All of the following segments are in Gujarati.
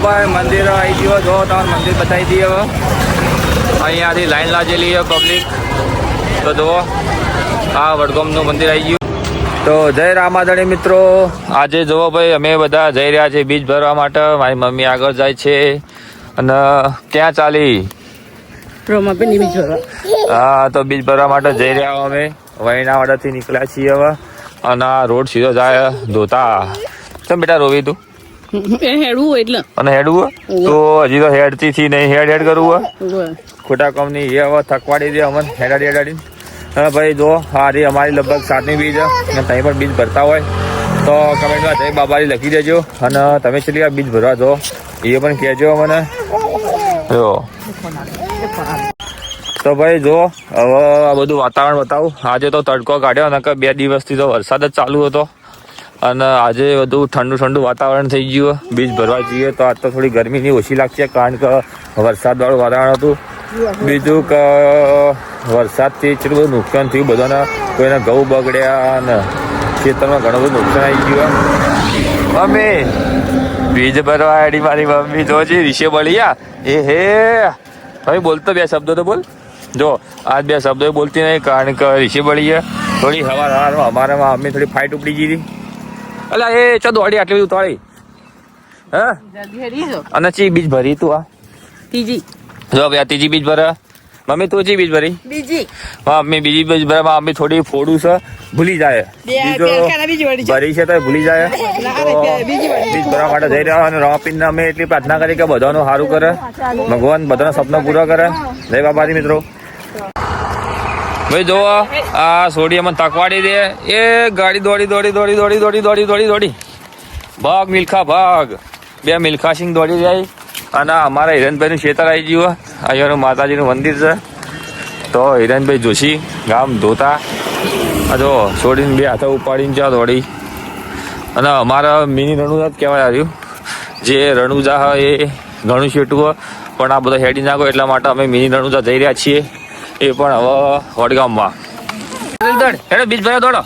ભાઈ મંદિર આવી ગયો. જો તમે મંદિર બતાવી દઈએ. હવે અહીંયાથી લાઈન લાગેલી છે પબ્લિક. તો જુઓ આ વડગામનું મંદિર આવી ગયું. તો જય રામાધણી મિત્રો. આજે જુઓ ભાઈ અમે બધા જઈ રહ્યા છીએ બીજ ભરવા માટે. મારી મમ્મી આગળ જાય છે. અને ક્યાં ચાલી? હા, તો બીજ ભરવા માટે જઈ રહ્યા અમે વૈણાવાડાથી નીકળ્યા છીએ હવે. અને આ રોડ સીધો જાય ધોતા. કેમ બેટા રોવી તું? હેડવું એટલે અને હેડવું તો હજી તો હેડતી થી નહીં. હેડ કરવું ખોટા કંપની એ હવે થકવાડી દે અમને હેડાડી. હા ભાઈ જો આ રી અમારી લગભગ 7મી બીજ અને ત્યાં પણ બીજ ભરતા હોય તો કમેન્ટમાં જય બાબારી લખી દેજો. અને તમે છેલ્લી આ બીજ ભરવા જો એ પણ કહેજો મને. જો તો ભાઈ જો હવે આ બધું વાતાવરણ બતાવું. આજે તો તડકો કાઢ્યો નકર 2 દિવસથી તો વરસાદ જ ચાલુ હતો. અને આજે બધું ઠંડુ વાતાવરણ થઈ ગયું. બીજ ભરવા જઈએ તો આજ તો થોડી ગરમીની ઓછી લાગશે કારણ કે વરસાદવાળું વાતાવરણ હતું. બીજું કે વરસાદથી એટલું બધું નુકસાન થયું બધાને. કોઈના ઘઉં બગડ્યા અને ખેતરમાં ઘણું બધું નુકસાન આવી ગયું. મમ્મી બીજ ભરવા એડી મારી મમ્મી જોજી વિશે બળ્યા. એ હે ભાઈ બોલતો 2 શબ્દો તો બોલ. જો આજ 2 શબ્દો બોલતી નહીં કારણ કે વિશે બળીએ થોડી હવારમાં અમારા મમ્મી થોડી ફાઇટ ઉપડી ગઈ હતી. અલા એ ચો દોડી આટલી બધી ઉતાળી. હા અને ચી બીજ ભરી તું? આ ત્રીજી. જો ભાઈ આ ત્રીજી બીજ ભરે. મમ્મી તું ચી બીજ ભરી? બીજી. મમ્મી બીજી બીજ ભરવા મમ્મી થોડી ફોડું છે ભૂલી જાય. ભરી છે તો ભૂલી જાય. બીજ ભરવા માટે જઈ રહ્યા અને રમાપીને અમે એટલી પ્રાર્થના કરી કે બધાનું સારું કરે. ભગવાન બધાના સપના પૂરા કરે. જય બાબાજી મિત્રો. ભાઈ જો આ સોડી અમને તકવાડી દે. એ ગાડી દોડી ભાગ મિલ્ખા ભાગ. 2 મિલ્ખા સિંહ દોડી જાય. અને અમારા હિરણભાઈનું ખેતર આવી ગયું. અહીંયાનું માતાજીનું મંદિર છે. તો હિરણભાઈ જોશી ગામ ધોતા આ જો છોડીને 2 હાથે ઉપાડીને ચા દોડી. અને અમારા મિની રણુજા જ કહેવાય આવ્યું. જે રણુજા હોય એ ઘણું છેટું હોય પણ આ બધા હેડી નાખો એટલા માટે અમે મિની રણુજા જઈ રહ્યા છીએ. એ પણ હવે વડગામમાં હેડો બીજ ભરા દોડો.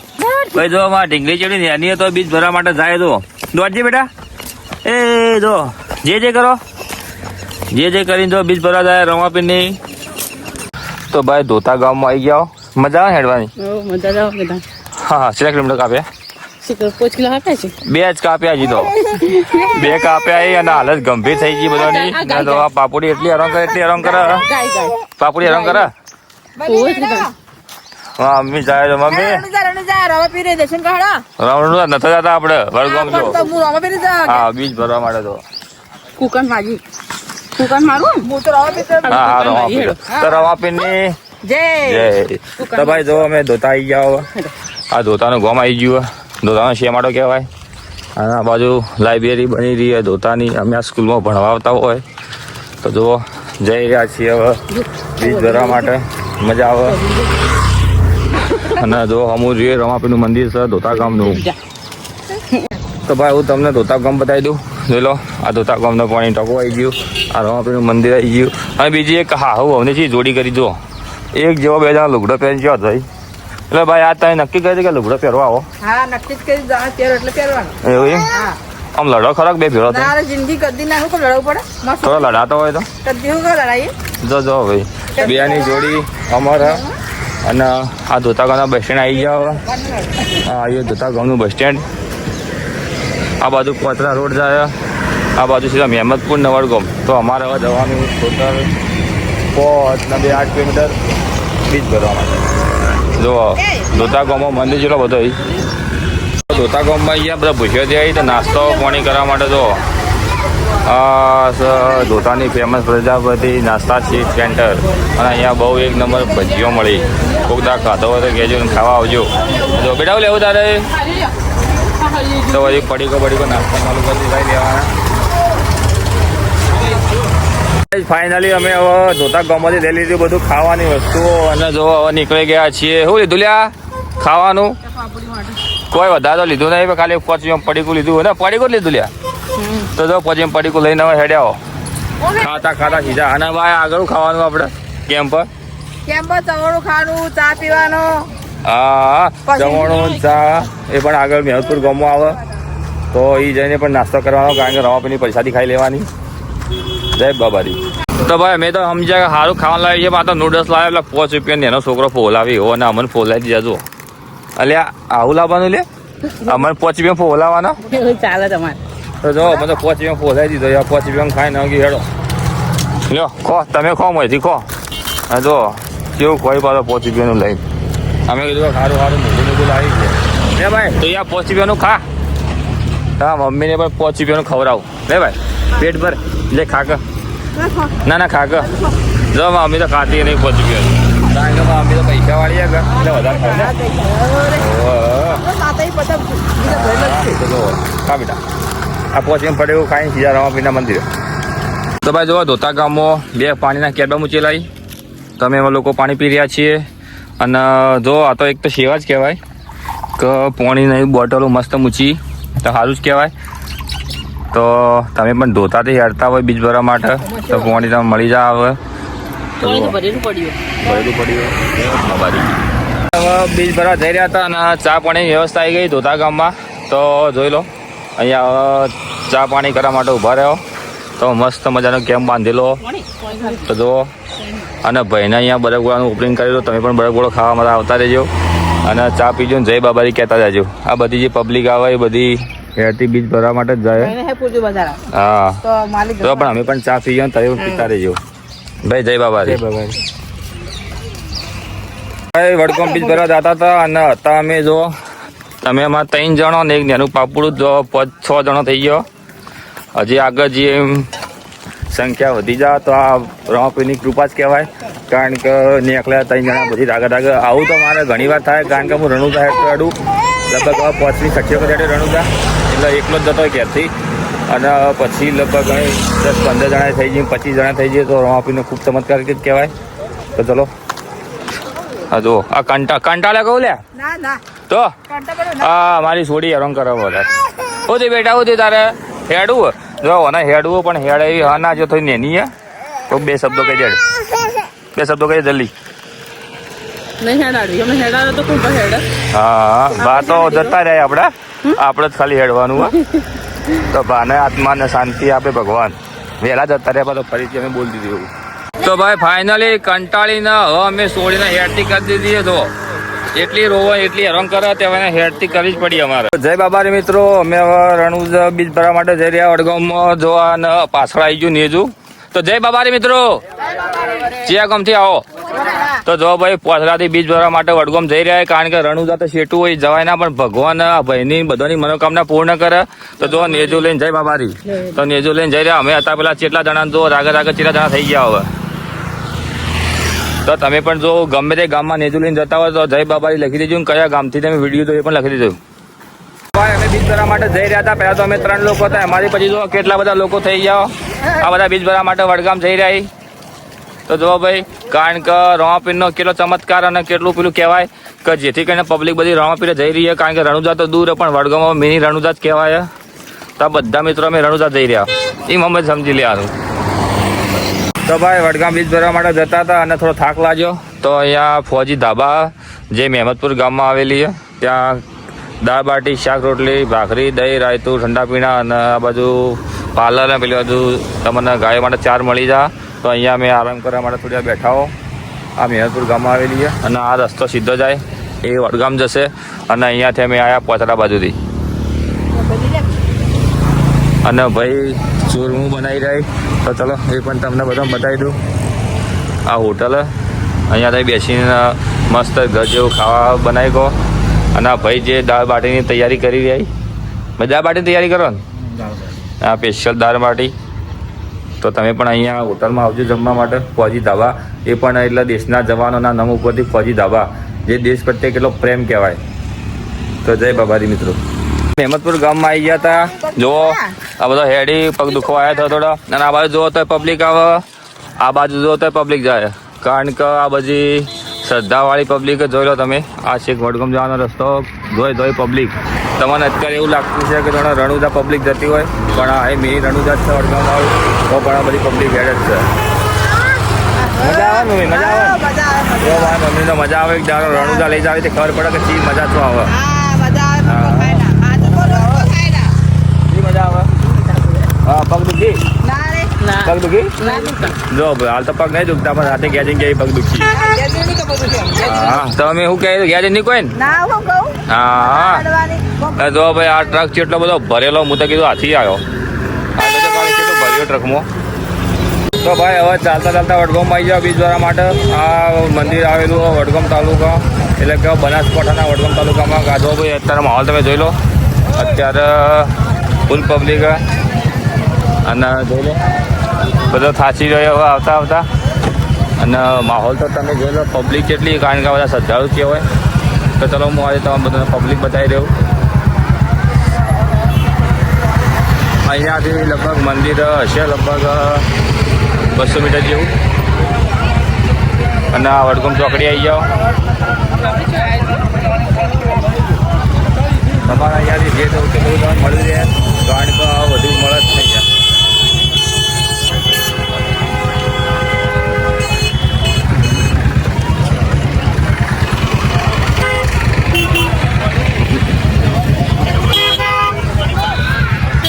ભાઈ જો અમારા ઢીંગલી ચડી એની તો બીજ ભરવા માટે જાય. તો દોડજી બેટા. એ જો જે કરો જે કરીને જો બીજ ભરવા જાય રમાપીની. તો ભાઈ ધોતા ગામમાં આવી ગયા. મજા આવે હેડવાની? હા કેટલા કિલોમીટર કાપ્યા? 5 કિલો આપ્યા છે. 2 જ કાપ્યા હજી તો. 2 કાપ્યા અને હાલત ગંભીર થઈ ગઈ બધાની. તો આ પાપુડી એટલી હેરાન કરે પાપુડી હેરાન કરે. હા મમ્મી જાય તો મમ્મી રણુજા નથી જતા આપડે વડગામ જો. હા બીજ ભરવા માટે તો કુકન મારું હા રવાપીની જય. તો ભાઈ જો અમે ધોતા આવી ગયા. આ ધોતાનું ગામ આવી ગયું. ધોતાનો શેમાટો કહેવાય. અને આ બાજુ લાઇબ્રેરી બની રહી છે ધોતાની. અમે આ સ્કૂલમાં ભણવા આવતા હોય તો જુઓ જઈ રહ્યા છીએ હવે બીજ ભરવા માટે. મજા આવે. અને જો અમુક જોઈએ રમાપીનું મંદિર છે ધોતા ગામનું. તો ભાઈ હું તમને ધોતા ગામ બતાવી દઉં. જોઈ લો આ ધોતા ગામનો પાણી ટકો આવી ગયું. આ રમાપીનું મંદિર આવી ગયું. અને બીજી એક હા હું અમને ચી જોડી કરી જો. એક જેવો 2 જણા લુગડો પહેરી ગયો ભાઈ. એટલે ભાઈ આ તમે નક્કી કરી કે લુગડો પહેરવા આવો? હા નક્કી જ કરી એટલે પહેરવાનું. એવું એમ? આમ લડો ખરાક 2 ભેળો જિંદગી કદી ના હું લડવું પડે. થોડો લડાતો હોય તો કદી હું લડાઈએ. જો ભાઈ 2ની જોડી અમારા. અને આ ધોતા ગામના બસ સ્ટેન્ડ આવી ગયા. હા એ ધોતા ગામનું બસ સ્ટેન્ડ. આ બાજુ કોતરા રોડ જાય. આ બાજુ સીધા મહેમદપુર નવડગામ. તો અમારે હવે જવાનું ટોટલ 8 કિલોમીટર બીજ ભરવા માટે. જો ધોતા ગામમાં મંદિર જેટલો બધો ધોતા ગામમાં અહીંયા બધા ભૂસ્યોથી આવી તો નાસ્તો પાણી કરવા માટે જો ધોતાની ફેમસ પ્રજાપતિ નાસ્તા સ્વીટ સેન્ટર. અને અહીંયા બહુ 1 નંબર ભજીઓ મળી. કોકદા ખાધો હોય તો કહેજો ખાવા આવજો. જો બેટા લેવું તારે તો પછી પડીકો નાસ્તા ચાલુ કરી લઈ લેવાના. ફાઇનલી અમે હવે ધોતા ગામમાંથી લઈ લીધું બધું ખાવાની વસ્તુઓ. અને જો હવે નીકળી ગયા છીએ. શું લીધું લ્યા ખાવાનું? કોઈ વધારે તો લીધું નહીં ખાલી 5 પડીકું લીધું ને. પડીકું જ લીધું લ્યા. તો જો 5 પડીકું લઈને હવે હેડ્યા ખાતા સીધા. અને ભાઈ આગળ ખાવાનું આપણે કેમ્પ પર ચવાણું ખાવાનું ચા પીવાનો. હા ચવાણું ચા એ પણ આગળ મહેમદપુર ગામમાં આવે તો એ જઈને પણ નાસ્તો કરવાનો કારણ કે રવાપીની પૈસાથી ખાઈ લેવાની. જય બાબારી. તો ભાઈ અમે તો સમજ્યા કે સારું ખાવાનું લાવી છે, પણ આ તો નૂડલ્સ લાવે એટલે 5 રૂપિયા એનો છોકરો ફોલાવી એવો અને અમને ફોલાવી દીધા જો. અલ્યા આવું લાવવાનું લે અમને 5 રૂપિયા ફોલાવાના ચાલે તમારે તો જો મને તો 5 રૂપિયા ફોલાવી દીધો યાર. 5 રૂપિયા ખાઈ નાખી હેડો લ્યો ખો તમે ખો મોથી ખો. હા જો કેવું કોઈ પાછો 5 રૂપિયાનું લઈ અમે કીધું સારું સારું મોટું મોટું લાવી છે ભાઈ. તો યાર 5 રૂપિયાનું ખા. હા મમ્મીને પણ 5 રૂપિયાનું ખવડાવું લે ભાઈ. પેટ ભર લે ખાક. ના ખાક જો મમ્મી તો ખાતી નહીં 5 રૂપિયાનું. કારણ કે મમ્મી તો પૈસા વાળી એટલે વધારે ખાવ ખા બેટા. આ 5 રૂપિયા પડે એવું ખાઈને સીધા રામાપીરના મંદિરે. તો ભાઈ જો ધોતા ગામમાં 2 પાણીના કેરબા મૂચેલા તો અમે એમાં લોકો પાણી પી રહ્યા છીએ. અને જો આ તો એક તો સેવા જ કહેવાય કે પાણીની બોટલો મસ્ત મૂચી તો સારું જ કહેવાય. તો તમે પણ ધોતાથી હેરતા હોય બીજ ભરવા માટે તો પાણી તમે મળી જાય આવે. ભરેલું પડ્યું હવે બીજ ભરવા જઈ રહ્યા હતા અને ચા પાણીની વ્યવસ્થા આવી ગઈ ધોતા ગામમાં. તો જોઈ લો અહીંયા ચા પાણી કરવા માટે ઊભા રહ્યો તો મસ્ત મજાનો કેમ્પ બાંધેલો તો જુઓ. અને ભાઈને અહીંયા બરફગોળાનું ઓપનિંગ કરેલું. તમે પણ બરફગોળો ખાવા માટે આવતા રહેજો અને ચા પીજો ને જય બાબારી કહેતા જાજો. આ બધી જે પબ્લિક આવે એ બધી હેરતી બીજ ભરવા માટે જ જાય. હા તો પણ અમે પણ ચા પીજો ને તમે પણ પીતા રહેજો ભાઈ. જય બાબારી. ભાઈ વડગામ બીજ ભરવા જતા હતા અને હતા અમે જો તમે એમાં 3 જણો ને એક નાનું પાપડું જો 5-6 જણો થઈ ગયો. હજી આગળ જે સંખ્યા વધી જાય તો આ રમાપીરની કૃપા જ કહેવાય. કારણ કે નીકળ્યા 3 જણા બધી આગળ આવું તો મારે ઘણી વાર થાય. કારણ કે હું રણુજા હેઠળ લગભગ 5ની શક્યતા હેઠળ રણુજા એટલે એકલો જ જતો ઘેરથી. અને પછી લગભગ 10-15 જણા થઈ જાય 25 જણા થઈ જાય તો રમાપીનો ખૂબ ચમત્કાર જ કહેવાય. તો ચલો હા જો આ કંટાળે કહું લે તો હા મારી છોડી હેરાન કરે બોલે. હોતી બેટા હોતી તારે હેડવું જો ને હેડવું પણ હેડ એવી હા ના જો થોડી નેની હે તો 2 શબ્દો કહી દે. 2 શબ્દો કહી જલ્દી. હા બા તો જતા રહ્યા આપણે જ ખાલી હેડવાનું હોય તો બાને આત્માને શાંતિ આપે ભગવાન. વહેલા જતા રહ્યા તો ફરીથી અમે બોલી દીધું એવું. તો ભાઈ ફાઇનલી કંટાળીને હવે અમે છોડીને હેડતી કરી દીધી. તો એટલી રોવા એટલી હેરાન કરે તેને હેડતી કરવી જ પડી અમારે. જય બાબારી મિત્રો. અમે હવે રણુજ બીજ ભરવા માટે જઈ રહ્યા વડગામમાં જોવા અને પાછળ આવી ગયું નેજુ. તો જય બાબારી મિત્રો. ચિયા ગામથી આવો તો જો ભાઈ પોસરાથી બીજ ભરવા માટે વડગામ જઈ રહ્યા. કારણ કે રણુજા તો શેટું હોય જવાય ના પણ ભગવાન આ ભાઈની બધાની મનોકામના પૂર્ણ કરે. તો જો નેજુ લઈને જય બાબારી. તો નેજુ લઈને જઈ રહ્યા. અમે હતા પેલા કેટલા જણા જો આગળ કેટલા જણા થઈ ગયા હવે. તો તમે પણ જો ગમે તે ગામમાં નેજુ લઈને જતા હોય તો જય બાબારી લખી દેજો. કયા ગામથી તમે વિડીયો તો એ પણ લખી દેજો. ભાઈ અમે બીજ ભરવા માટે જઈ રહ્યા હતા. પહેલા તો અમે 3 લોકો હતા. અમારી પછી જો કેટલા બધા લોકો થઈ ગયા. આ બધા બીજ ભરવા માટે વડગામ જઈ રહ્યા. તો જો ભાઈ કારણ કે રમાપીરનો કેટલો ચમત્કાર અને કેટલું પેલું કહેવાય કે જેથી કરીને પબ્લિક બધી રમાપીરે જઈ રહી છે. કારણ કે રણુજા તો દૂર પણ વડગામમાં મિની રણુજા જ કહેવાય. તો આ બધા મિત્રો અમે રણુજા જઈ રહ્યા એ મમ્મી સમજી લેવાનું. તો ભાઈ વડગામ બીજ ભરવા માટે જતા હતા અને થોડો થાક લાગ્યો તો અહીંયા ફોજી ધાબા જે મહેમદપુર ગામમાં આવેલી છે ત્યાં દાળ બાટી શાક રોટલી ભાખરી દહીં રાયતું ઠંડા પીણા અને આ બાજુ પાર્લર ને પેલી બાજુ તમને ગાયો માટે ચાર મળી જાય. તો અહીંયા અમે આરામ કરવા માટે થોડી વાર બેઠા હો. આ મહેમદપુર ગામમાં આવેલી છે અને આ રસ્તો સીધો જાય એ વડગામ જશે. અને અહીંયાથી અમે આવ્યા પોચરા બાજુથી. અને ભાઈ ચૂરમું બનાવી રહી તો ચલો એ પણ તમને બધા બતાવી દઉં. આ હોટલ અહીંયા થઈ બેસીને મસ્ત ઘર જેવું ખાવા બનાવી ગયો. અને આ ભાઈ જે દાળ બાટીની તૈયારી કરી રહી દાળ બાટીની તૈયારી કરો ને આ સ્પેશિયલ દાળ બાટી. તો તમે પણ અહીંયા હોટલમાં આવજો જમવા માટે. ફોજી ધાબા એ પણ એટલે દેશના જવાનોના નામ ઉપરથી ફોજી ધાબા જે દેશ પ્રત્યે કેટલો પ્રેમ કહેવાય. તો જય બાબારી મિત્રો. મહેમદપુર ગામમાં આવી ગયા હતા. જુઓ આ બધો હેડી પગ દુખવા આવ્યા હતા થોડા. અને આ બાજુ જુઓ તો પબ્લિક આવે આ બાજુ જુઓ તો પબ્લિક જાય. કારણ કે આ બધી શ્રદ્ધાવાળી પબ્લિક જોઈ લો તમે. આ છેક વડગામ જવાનો રસ્તો જોઈ પબ્લિક. તમને અત્યારે એવું લાગતું છે કે તમને રણુજા પબ્લિક જતી હોય પણ આ એ મિની રણુજા જ છે વડગામ વાળું. તો પણ આ બધી પબ્લિક હેડ જ છે. મજા આવે મમ્મી મજા આવે જો ભાઈ મમ્મીને મજા આવે જાણો રણુજા લઈ જાવ ખબર પડે કે ચી મજા શું આવે. મજા આવે હા પગ દુખી ના રે પગ દુખી ના દુખતા. જો ભાઈ હાલ તો પગ નહીં દુખતા પણ રાતે ગયા જઈને પગ દુખી ગેરદી નહીં કે બધું છે. ગેરદી. હા તમે શું કહે ગયા જઈને કોઈ ને ના હું કહું હા અડવાની. હા જો ભાઈ આ ટ્રક કેટલો બધો ભરેલો હું તો કીધું હાથી આવ્યો આ તો કાલે કેટલું ભર્યો ટ્રકમાં તો ભાઈ હવે ચાલતા ચાલતા વડગામ આવી જાઓ બીજ દ્વારા માટે આ મંદિર આવેલું વડગામ તાલુકા એટલે કે બનાસકાંઠાના વડગામ તાલુકામાં ગાધો ભાઈ અત્યારે માહોલ તમે જોઈ લો અત્યારે ફૂલ પબ્લિક અને જોઈ લો બધો થાચી રહ્યો હવે આવતા આવતા અને માહોલ તો તમે જોઈ લો પબ્લિક કેટલી કારણ કે આ બધા શ્રદ્ધાળુ કહેવાય તો ચલો હું આજે તમે બધાને પબ્લિક બતાવી રહ્યું અહીંયાથી લગભગ મંદિર હશે લગભગ 200 મીટર જેવું અને આ વડગામ ચોકડી આવી જાઓ તમારે અહીંયાથી જે જવું તે બધું તમને મળી રહે કારણ કે વધુ મળે જ થઈ જાય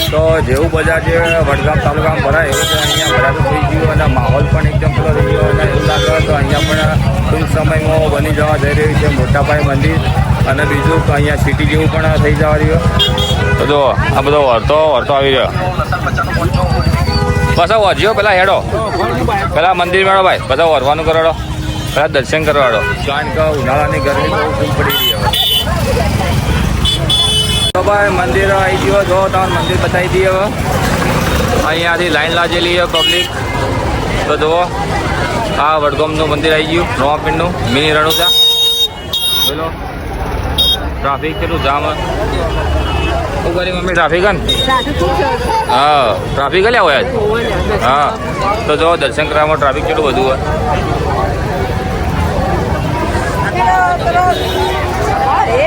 તો જેવું બજાર જે વડગામ તાલુકામાં ભરાય એવું તો અહીંયા ભરાતું થઈ ગયું અને માહોલ પણ એકદમ પૂરો થઈ ગયો અને એવું લાગે તો અહીંયા પણ ટૂંક સમયમાં બની જવા જઈ રહ્યું છે મોટા પાયે મંદિર અને બીજું તો અહીંયા સિટી જેવું પણ થઈ જવા રહ્યું તો જો આ બધો વળતો આવી રહ્યો બસ વરજ્યો પેલા હેડો પેલા મંદિર મેળો ભાઈ બધા વરવાનું કરાડો પેલા દર્શન કરવાડો કારણ કે ઉનાળાની ગરમી બહુ ખૂબ પડી રહી હવે તો ભાઈ મંદિર આવી ગયો જો તમારે મંદિર બતાવી દઈએ હવે અહીંયાથી લાઈન લાગેલી છે પબ્લિક તો જુઓ આ વડગામનું મંદિર આવી ગયું નવાપીરનું મિની રણુજા બોલો ટ્રાફિક કેટલું જામ શું કરી મમ્મી ટ્રાફિક ને ટ્રાફિક ખૂબ છે. હા ટ્રાફિક લ્યા હોય હા તો જો દર્શન કરવામાં ટ્રાફિક કેટલું બધું હોય પેલો અરે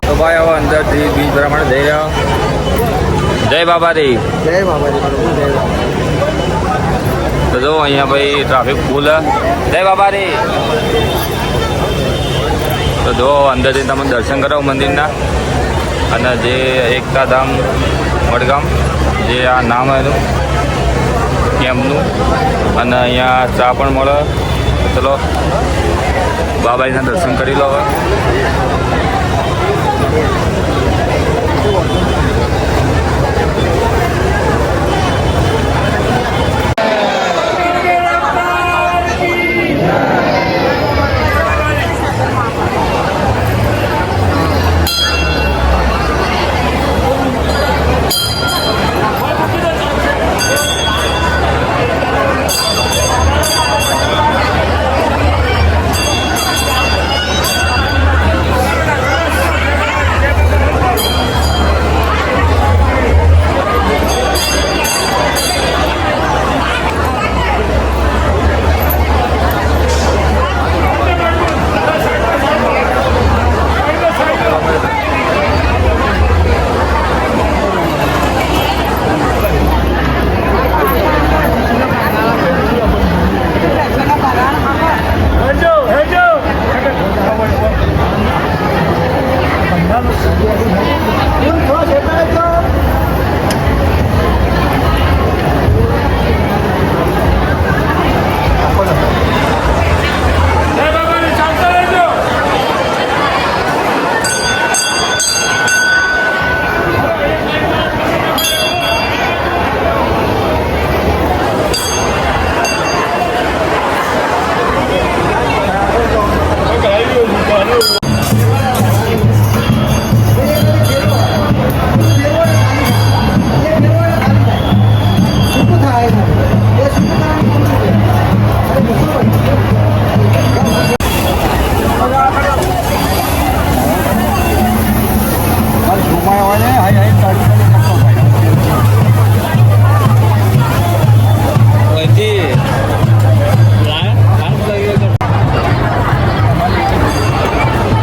તો ભાઈ હવે અંદરથી બીજ ભરવા માટે જઈ રહ્યો જય બાબારી જય બાબાજી જય તો જો અહીંયા ભાઈ ટ્રાફિક ફૂલ જય બાબારી તો જો અંદરથી તમે દર્શન કરો મંદિરના અને જે એકતા ધામ વડગામ જે આ નામ એનું કેમ્પનું અને અહીંયા ચા પણ મળે ચલો બાબાજીના દર્શન કરી લો હવે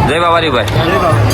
જય બાબારી ભાઈ